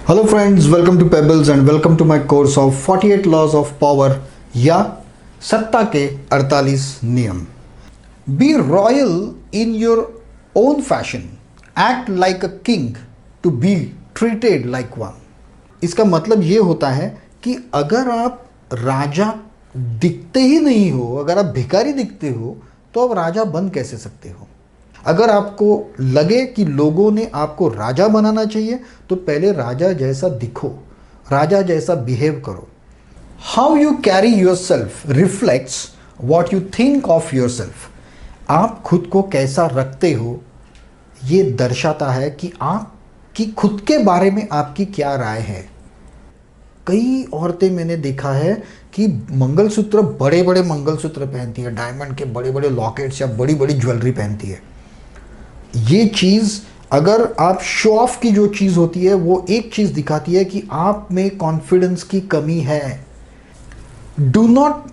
Hello friends, welcome to Pebbles and welcome to my course of 48 laws of power या सत्ता के 48 नियम। Be royal in your own fashion, act like a king to be treated like one. इसका मतलब ये होता है कि अगर आप राजा दिखते ही नहीं हो, अगर आप भिखारी दिखते हो, तो आप राजा बन कैसे सकते हो। अगर आपको लगे कि लोगों ने आपको राजा बनाना चाहिए तो पहले राजा जैसा दिखो, राजा जैसा बिहेव करो। How you carry your self reflects what you think of your self. आप खुद को कैसा रखते हो ये दर्शाता है कि आपकी खुद के बारे में आपकी क्या राय है। कई औरतें मैंने देखा है कि मंगलसूत्र, बड़े बड़े मंगलसूत्र पहनती है, डायमंड के बड़े बड़े लॉकेट्स या बड़ी बड़ी ज्वेलरी पहनती है। ये चीज़, अगर आप शो ऑफ की जो चीज़ होती है वो एक चीज़ दिखाती है कि आप में कॉन्फिडेंस की कमी है। Do not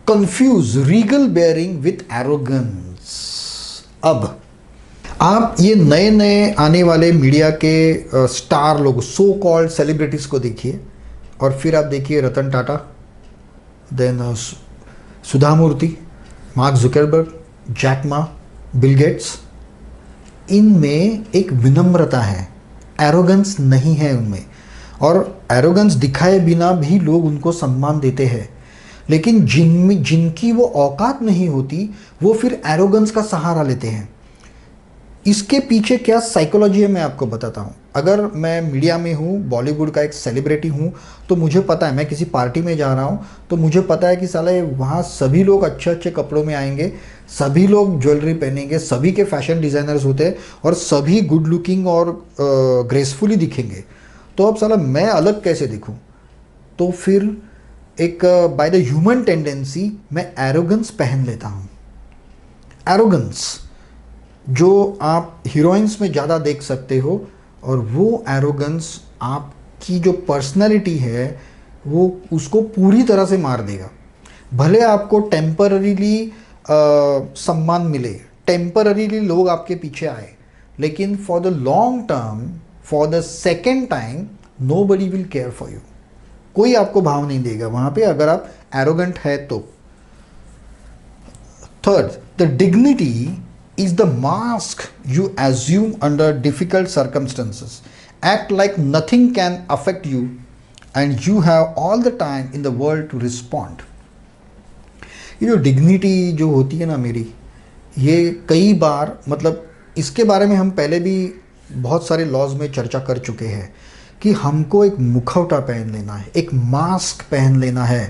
confuse Regal bearing with arrogance. अब आप ये नए नए आने वाले मीडिया के स्टार लोग, सो कॉल्ड सेलिब्रिटीज़ को देखिए और फिर आप देखिए Ratan Tata, then Sudha Murthy, Mark Zuckerberg, Jack Ma, Bill Gates. इनमें एक विनम्रता है, एरोगेंस नहीं है उनमें, और एरोगेंस दिखाए बिना भी लोग उनको सम्मान देते हैं। लेकिन जिनकी वो औकात नहीं होती वो फिर एरोगेंस का सहारा लेते हैं। इसके पीछे क्या साइकोलॉजी है मैं आपको बताता हूँ। अगर मैं मीडिया में हूँ, बॉलीवुड का एक सेलिब्रिटी हूँ, तो मुझे पता है, मैं किसी पार्टी में जा रहा हूँ तो मुझे पता है कि साले वहाँ सभी लोग अच्छे अच्छे कपड़ों में आएंगे, सभी लोग ज्वेलरी पहनेंगे, सभी के फैशन डिज़ाइनर्स होते हैं और सभी गुड लुकिंग और ग्रेसफुली दिखेंगे। तो अब साला मैं अलग कैसे दिखूँ। तो फिर एक बाय द ह्यूमन टेंडेंसी मैं एरोगेंस पहन लेता हूँ। एरोगेंस जो आप हीरोइंस में ज़्यादा देख सकते हो, और वो एरोगेंस आपकी जो पर्सनैलिटी है वो उसको पूरी तरह से मार देगा। भले आपको टेम्पररीली सम्मान मिले, टेम्पररीली लोग आपके पीछे आए, लेकिन for the long term, for the second time, nobody will care for you. कोई आपको भाव नहीं देगा वहाँ पे अगर आप एरोगेंट है तो। Third, the dignity is the mask you assume under difficult circumstances. Act like nothing can affect you and you have all the time in the world to respond. ये जो डिग्निटी जो होती है ना मेरी, ये कई बार, मतलब इसके बारे में हम पहले भी बहुत सारे लॉज में चर्चा कर चुके हैं कि हमको एक मुखौटा पहन लेना है, एक मास्क पहन लेना है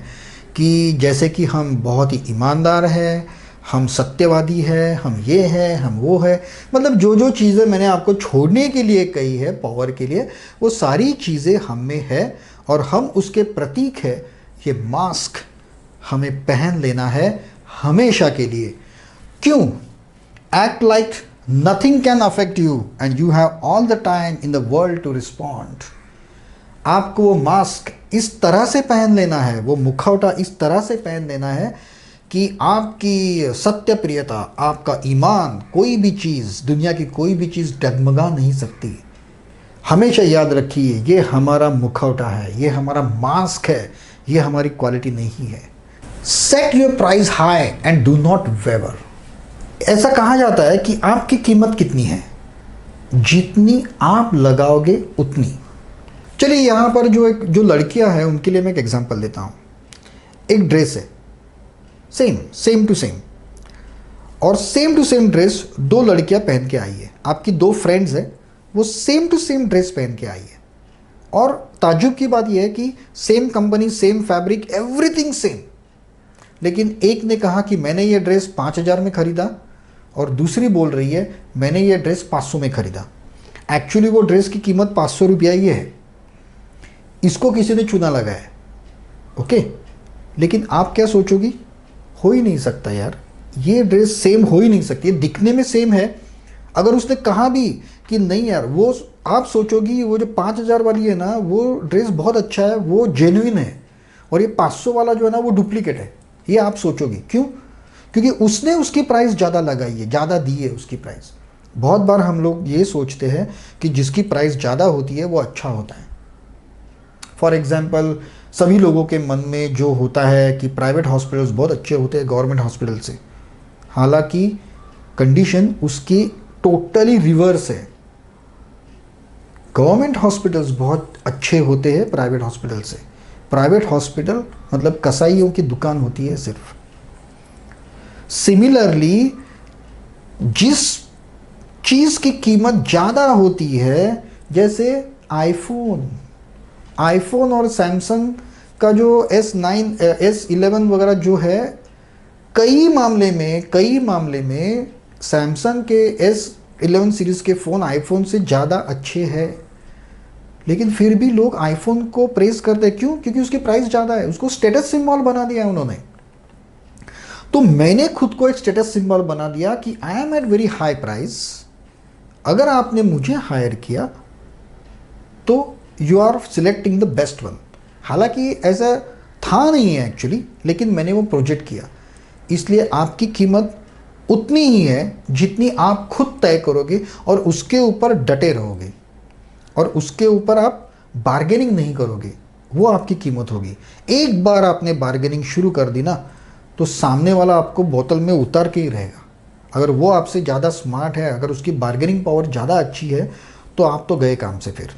कि जैसे कि हम बहुत ही ईमानदार हैं, हम सत्यवादी है, हम ये है, हम वो है। मतलब जो जो चीज़ें मैंने आपको छोड़ने के लिए कही है पावर के लिए, वो सारी चीज़ें हम में है और हम उसके प्रतीक है। ये मास्क हमें पहन लेना है हमेशा के लिए। क्यों? Act like nothing can affect you and you have all the time in the world to respond. आपको वो मास्क इस तरह से पहन लेना है, वो मुखौटा इस तरह से पहन लेना है कि आपकी सत्य प्रियता, आपका ईमान, कोई भी चीज़, दुनिया की कोई भी चीज़ डगमगा नहीं सकती। हमेशा याद रखिए, ये हमारा मुखौटा है, ये हमारा मास्क है, ये हमारी क्वालिटी नहीं है। Set your price high and do not waver. ऐसा कहा जाता है कि आपकी कीमत कितनी है, जितनी आप लगाओगे उतनी। चलिए यहाँ पर जो लड़कियां हैं उनके लिए मैं एक एग्जांपल देता हूँ। एक ड्रेस है, सेम टू सेम, और सेम टू सेम ड्रेस दो लड़कियां पहन के आई है। आपकी दो फ्रेंड्स है, वो सेम टू सेम ड्रेस पहन के आई है, और ताज्जुब की बात यह है कि same company, same fabric, everything same. लेकिन एक ने कहा कि मैंने ये ड्रेस 5,000 में ख़रीदा और दूसरी बोल रही है मैंने ये ड्रेस 500 में ख़रीदा। एक्चुअली वो ड्रेस की कीमत 500 रुपया ही है, इसको किसी ने चूना लगाया, ओके। लेकिन आप क्या सोचोगी? हो ही नहीं सकता यार, ये ड्रेस सेम हो ही नहीं सकती, दिखने में सेम है। अगर उसने कहा भी कि नहीं यार, वो आप सोचोगी वो जो 5,000 वाली है ना, वो ड्रेस बहुत अच्छा है, वो जेन्युइन है, और ये 500 वाला जो है ना वो डुप्लीकेट है, ये आप सोचोगी। क्यों? क्योंकि उसने उसकी प्राइस ज़्यादा लगाई है, ज़्यादा दी है उसकी प्राइस। बहुत बार हम लोग ये सोचते हैं कि जिसकी प्राइस ज़्यादा होती है वो अच्छा होता है। फॉर एग्जांपल सभी लोगों के मन में जो होता है कि प्राइवेट हॉस्पिटल्स बहुत अच्छे होते हैं गवर्नमेंट हॉस्पिटल से, हालांकि कंडीशन उसकी टोटली रिवर्स है। गवर्नमेंट हॉस्पिटल्स बहुत अच्छे होते हैं प्राइवेट हॉस्पिटल से। प्राइवेट हॉस्पिटल मतलब कसाईयों की दुकान होती है सिर्फ। सिमिलरली जिस चीज़ की कीमत ज़्यादा होती है, जैसे आईफोन और सैमसंग का जो S9 S11 वगैरह जो है, कई मामले में सैमसंग के S11 सीरीज़ के फ़ोन आईफोन से ज़्यादा अच्छे हैं, लेकिन फिर भी लोग आईफोन को प्रेस करते हैं। क्यों? क्योंकि उसकी प्राइस ज़्यादा है, उसको स्टेटस सिंबल बना दिया है उन्होंने। तो मैंने खुद को एक स्टेटस सिंबल बना दिया कि I am at very high price. अगर आपने मुझे हायर किया तो you are selecting the best one. हालांकि ऐसा था नहीं है एक्चुअली, लेकिन मैंने वो प्रोजेक्ट किया। इसलिए आपकी कीमत उतनी ही है जितनी आप खुद तय करोगे और उसके ऊपर डटे रहोगे और उसके ऊपर आप बार्गेनिंग नहीं करोगे, वो आपकी कीमत होगी। एक बार आपने बार्गेनिंग शुरू कर दी ना, तो सामने वाला आपको बोतल में उतार के ही रहेगा। अगर वो आपसे ज़्यादा स्मार्ट है, अगर उसकी बार्गेनिंग पावर ज़्यादा अच्छी है, तो आप तो गए काम से फिर।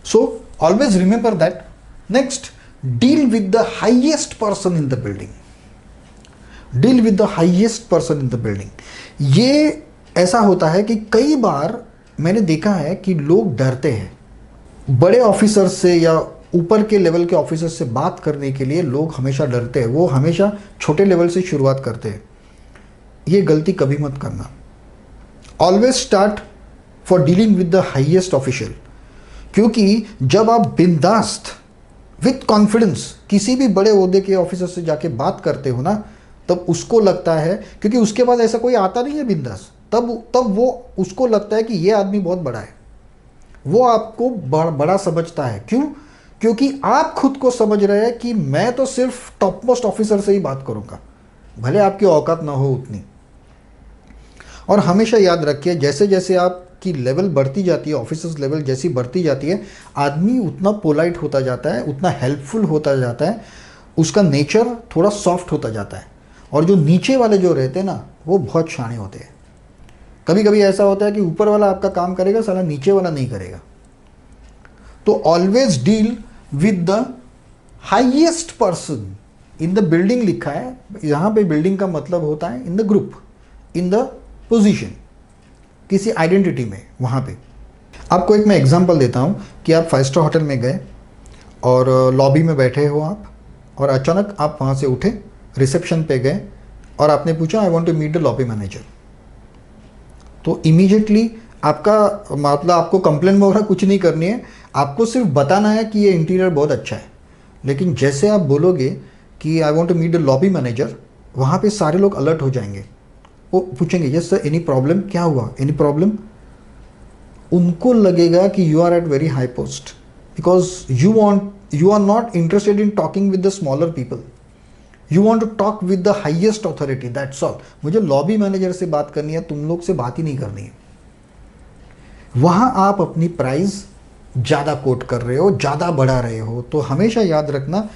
So always remember that. Next, deal with the highest person in the building. Deal with the highest person in the building. ये ऐसा होता है कि कई बार मैंने देखा है कि लोग डरते हैं बड़े ऑफिसर से या ऊपर के लेवल के ऑफिसर से बात करने के लिए। लोग हमेशा डरते हैं, वो हमेशा छोटे लेवल से शुरुआत करते हैं। ये गलती कभी मत करना। Always start for dealing with the highest official, क्योंकि जब आप बिंदास्त विथ कॉन्फिडेंस किसी भी बड़े ओहदे के ऑफिसर से जाके बात करते हो ना, तब उसको लगता है, क्योंकि उसके पास ऐसा कोई आता नहीं है बिंदास, तब वो उसको लगता है कि ये आदमी बहुत बड़ा है। वो आपको बड़ा समझता है। क्यों? क्योंकि आप खुद को समझ रहे हैं कि मैं तो सिर्फ टॉप मोस्ट ऑफिसर से ही बात करूंगा, भले आपकी औकात ना हो उतनी। और हमेशा याद रखिए, जैसे जैसे आपकी लेवल बढ़ती जाती है, ऑफिसर्स लेवल जैसी बढ़ती जाती है, आदमी उतना पोलाइट होता जाता है, उतना हेल्पफुल होता जाता है, उसका नेचर थोड़ा सॉफ्ट होता जाता है। और जो नीचे वाले जो रहते हैं ना, वो बहुत शाणे होते हैं। कभी कभी ऐसा होता है कि ऊपर वाला आपका काम करेगा, साला नीचे वाला नहीं करेगा। तो always deal with the highest person in the building. लिखा है यहाँ पे, बिल्डिंग का मतलब होता है in the group, in the position, किसी आइडेंटिटी में। वहाँ पे आपको एक मैं एग्जांपल देता हूँ कि आप 5 स्टार होटल में गए और लॉबी में बैठे हो आप, और अचानक आप वहाँ से उठे, रिसेप्शन पे गए और आपने पूछा I want to meet the lobby manager. तो इमीडिएटली आपका मतलब आपको कंप्लेन वगैरह कुछ नहीं करनी है, आपको सिर्फ बताना है कि ये इंटीरियर बहुत अच्छा है। लेकिन जैसे आप बोलोगे कि I want to meet the lobby manager, वहाँ पे सारे लोग अलर्ट हो जाएंगे। वो पूछेंगे यस सर, एनी प्रॉब्लम? क्या हुआ, एनी प्रॉब्लम? उनको लगेगा कि you are at very high post, because you are not interested in talking with the smaller people, you want to talk with the highest authority, that's all. मुझे lobby manager से बात करनी है, तुम लोग से बात ही नहीं करनी है। वहाँ आप अपनी प्राइस ज़्यादा कोट कर रहे हो, ज़्यादा बढ़ा रहे हो। तो हमेशा याद रखना,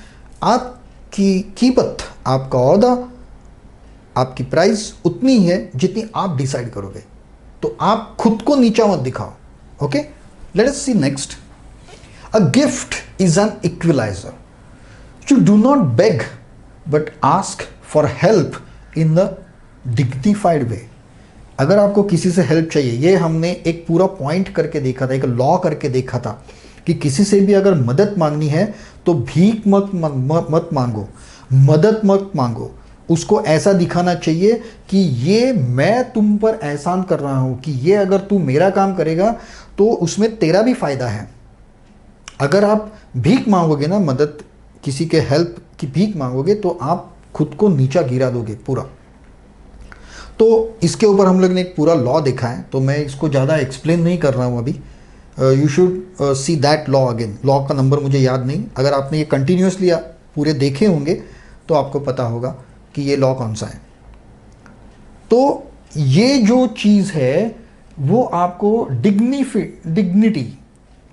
आपकी कीमत, आपका ओहदा, आपकी प्राइस उतनी है जितनी आप डिसाइड करोगे। तो आप खुद को नीचा मत दिखाओ। Okay, let us see next. A gift is an equaliser. You do not beg but ask for help in the dignified way. अगर आपको किसी से हेल्प चाहिए, ये हमने एक पूरा पॉइंट करके देखा था, एक लॉ करके देखा था कि किसी से भी अगर मदद मांगनी है तो भीख मत मांगो, मदद मत मांगो। उसको ऐसा दिखाना चाहिए कि ये मैं तुम पर एहसान कर रहा हूँ, कि ये अगर तू मेरा काम करेगा तो उसमें तेरा भी फायदा है। अगर आप भीख मांगोगे ना, मदद, किसी के हेल्प की भीख मांगोगे, तो आप खुद को नीचा गिरा दोगे पूरा। तो इसके ऊपर हम लोग ने एक पूरा लॉ देखा है, तो मैं इसको ज़्यादा एक्सप्लेन नहीं कर रहा हूँ अभी। You should see that law again. Law का नंबर मुझे याद नहीं, अगर आपने ये कंटिन्यूसली पूरे देखे होंगे तो आपको पता होगा कि ये लॉ कौन सा है। तो ये जो चीज़ है वो आपको डिग्निटी,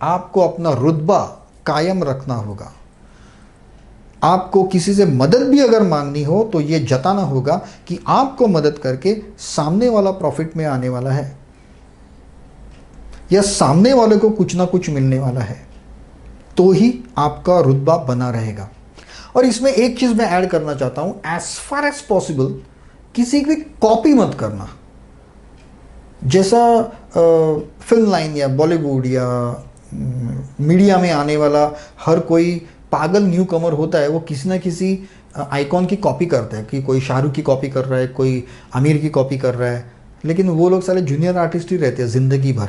आपको अपना रुतबा कायम रखना होगा। आपको किसी से मदद भी अगर मांगनी हो तो ये जताना होगा कि आपको मदद करके सामने वाला प्रॉफिट में आने वाला है या सामने वाले को कुछ ना कुछ मिलने वाला है, तो ही आपका रुतबा बना रहेगा। और इसमें एक चीज़ मैं ऐड करना चाहता हूँ, एज फार एज पॉसिबल किसी की कॉपी मत करना। जैसा फिल्म लाइन या बॉलीवुड या मीडिया में आने वाला हर कोई पागल न्यू कमर होता है, वो किसी ना किसी आइकॉन की कॉपी करता है कि कोई शाहरुख की कॉपी कर रहा है, कोई आमिर की कॉपी कर रहा है, लेकिन वो लोग सारे जूनियर आर्टिस्ट ही रहते हैं ज़िंदगी भर।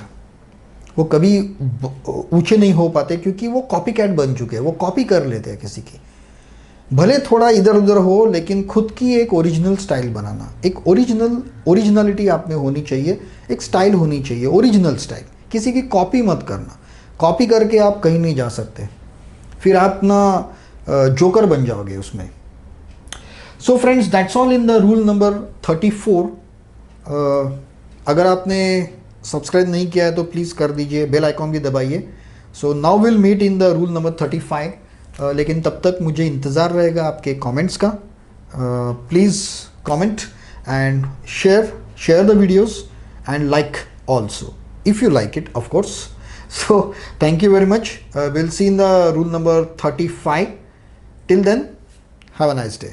वो कभी ऊंचे नहीं हो पाते क्योंकि वो कॉपी कैट बन चुके हैं, वो कॉपी कर लेते हैं किसी की। भले थोड़ा इधर उधर हो, लेकिन खुद की एक ओरिजिनल स्टाइल बनाना, एक ओरिजिनलिटी आप में होनी चाहिए, एक स्टाइल होनी चाहिए, ओरिजिनल स्टाइल। किसी की कॉपी मत करना, कॉपी करके आप कहीं नहीं जा सकते, फिर आप ना जोकर बन जाओगे उसमें। So friends, that's all in the rule number 34। अगर आपने सब्सक्राइब नहीं किया है तो प्लीज़ कर दीजिए, बेल आइकॉन भी दबाइए। So now will meet in the rule number 35। लेकिन तब तक मुझे इंतज़ार रहेगा आपके कमेंट्स का। Please comment and share the videos and like also if you like it, of course. So thank you very much. We'll see in the rule number 35. Till then, have a nice day.